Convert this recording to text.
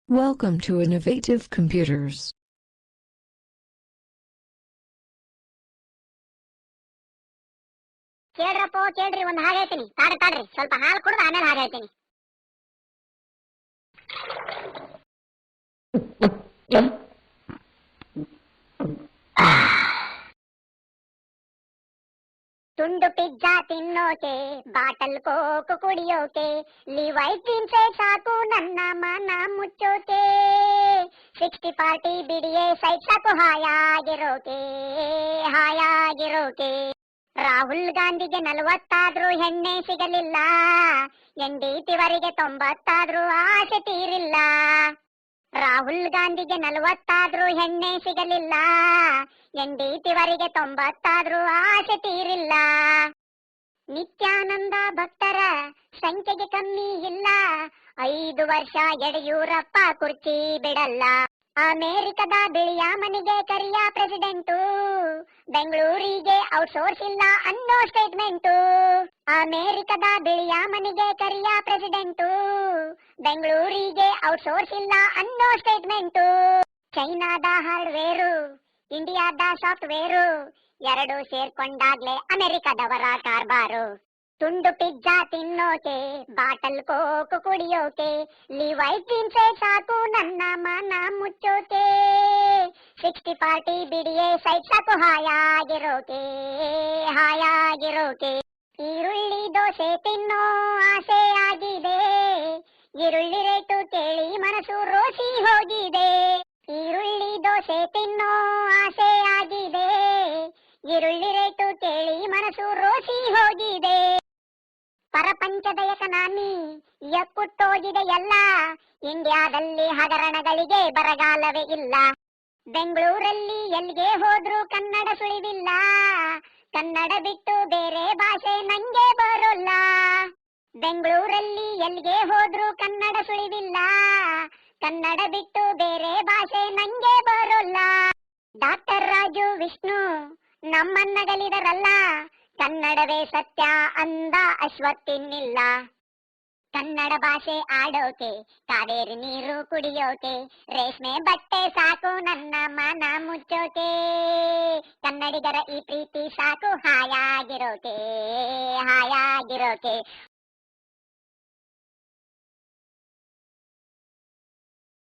Welcome to Innovative Computers. ಕೇಳ್ರಪ್ಪೋ ಕೇಳ್ರಿ, ಒಂದು ಹಾಡು ಹೇಳ್ತೀನಿ. ತಾಡ್ರಿ ಸ್ವಲ್ಪ ಹಾಲು ಕುಡಿದು ಆಮೇಲೆ ಹಾಡು ಹೇಳ್ತೀನಿ. ತುಂಡು ಪಿಜ್ಜಾ ತಿನ್ನೋಕೆ, ಬಾಟಲ್ ಕೋಕು ಕುಡಿಯೋಕೆ, ಲಿವೈಸ್ ತಿನ್ಸೆ ಸಾಕು ನನ್ನ ಮನ ಮುಚ್ಚೋಕೆ. 60 ಪಾರ್ಟಿ ಬಿಡಿಯೇ ಸೈಡ್ ಸಾಕು ಹಾಯಾಗಿರೋಕೆ. ರಾಹುಲ್ ಗಾಂಧಿಗೆ 40 ಹೆಣ್ಣೆ ಸಿಗಲಿಲ್ಲ, NDTವರಿಗೆ 90 ಆಸೆ ತೀರಿಲ್ಲ. ರಾಹುಲ್ ಗಾಂಧಿಗೆ 40 ಹೆಣ್ಣೆ ಸಿಗಲಿಲ್ಲ, NDTವರಿಗೆ 90 ಆಸೆ ತೀರಿಲ್ಲ. ನಿತ್ಯಾನಂದ ಭಕ್ತರ ಸಂಖ್ಯೆಗೆ ಕಮ್ಮಿ ಇಲ್ಲ, 5 ವರ್ಷ ಯಡಿಯೂರಪ್ಪ ಕುರ್ಚಿ ಬಿಡಲ್ಲ. ಅಮೆರಿಕದ ಬಿಳಿಯ ಮನೆಗೆ ಕರಿಯ ಪ್ರೆಸಿಡೆಂಟು, ಬೆಂಗಳೂರಿಗೆ ಔಟ್ಸೋರ್ಸ್ ಇಲ್ಲ ಅನ್ನೋ ಸ್ಟೇಟ್ಮೆಂಟು. ಅಮೆರಿಕದ ಬಿಳಿಯ ಮನೆಗೆ ಕರಿಯ ಪ್ರೆಸಿಡೆಂಟು, ಬೆಂಗಳೂರಿಗೆ ಔಟ್ಸೋರ್ಸ್ ಇಲ್ಲ ಅನ್ನೋ ಸ್ಟೇಟ್ಮೆಂಟು. ಚೈನಾದ ಹಾರ್ಡ್ವೇರು, ಇಂಡಿಯಾದ ಸಾಫ್ಟ್ವೇರು, ಎರಡು ಸೇರ್ಕೊಂಡಾಗ್ಲೇ ಅಮೆರಿಕದವರ ಕಾರ್ಬಾರು. ತುಂಡು ಪಿಜ್ಜಾ ತಿನ್ನೋಕೆ, ಬಾಟಲ್ ಕೋಕು ಕುಡಿಯೋಕೆ, ಲಿವೈಸ್ ತಿನ್ಸೆ ಸಾಕು ನನ್ನ ಮನ ಮುಚ್ಚೋಕೆ. 60 ಪಾರ್ಟಿ ಬಿಡಿಯೇ ಸೈಡ್ ಸಾಕು ಹಾಯಾಗಿರೋಕೆ. ಈರುಳ್ಳಿ ದೋಸೆ ತಿನ್ನೋ ಆಸೆ ಆಗಿದೆ, ಈರುಳ್ಳಿ ರೇಟು ಕೇಳಿ ಮನಸ್ಸು ರೋಸಿ ಹೋಗಿದೆ. ಈರುಳ್ಳಿ ದೋಸೆ ತಿನ್ನೋ ಆಸೆ ಆಗಿದೆ, ಈರುಳ್ಳಿ ರೇಟು ಕೇಳಿ ಮನಸ್ಸು ರೋಸಿ ಹೋಗಿದೆ. ಪರಪಂಚದ ಎಕನಾಮಿ ಎಕ್ಕುಟ್ಟೋಗಿದೆ ಎಲ್ಲ, ಇಂಡಿಯಾದಲ್ಲಿ ಹಗರಣಗಳಿಗೆ ಬರಗಾಲವೇ ಇಲ್ಲ. ಬೆಂಗಳೂರಲ್ಲಿ ಎಲ್ಲಿಗೆ ಹೋದ್ರೂ ಕನ್ನಡ ಸುಳಿವಿಲ್ಲ, ಕನ್ನಡ ಬಿಟ್ಟು ಬೇರೆ ಭಾಷೆ ನಂಗೆ ಬರೋಲ್ಲ. ಬೆಂಗಳೂರಲ್ಲಿ ಎಲ್ಲಿಗೆ ಹೋದ್ರೂ ಕನ್ನಡ ಸುಳಿವಿಲ್ಲ, ಕನ್ನಡ ಬಿಟ್ಟು ಬೇರೆ ಭಾಷೆ ನಂಗೆ ಬರೋಲ್ಲ. ಡಾಕ್ಟರ್ ರಾಜು ವಿಷ್ಣು ನಮ್ಮನ್ನಗಲಿದರಲ್ಲ, ಕನ್ನಡವೇ ಸತ್ಯ ಅಂದ ಅಶ್ವತ್ತಿನಿಲ್ಲ. ಕನ್ನಡ ಭಾಷೆ ಆಡೋಕೆ, ಕಾವೇರಿ ನೀರು ಕುಡಿಯೋಕೆ, ರೇಷ್ಮೆ ಬಟ್ಟೆ ಸಾಕು ನನ್ನ ಮನ ಮುಚ್ಚೋಕೆ. ಕನ್ನಡಿಗರ ಈ ಪ್ರೀತಿ ಸಾಕು ಹಾಯಾಗಿರೋಕೆ.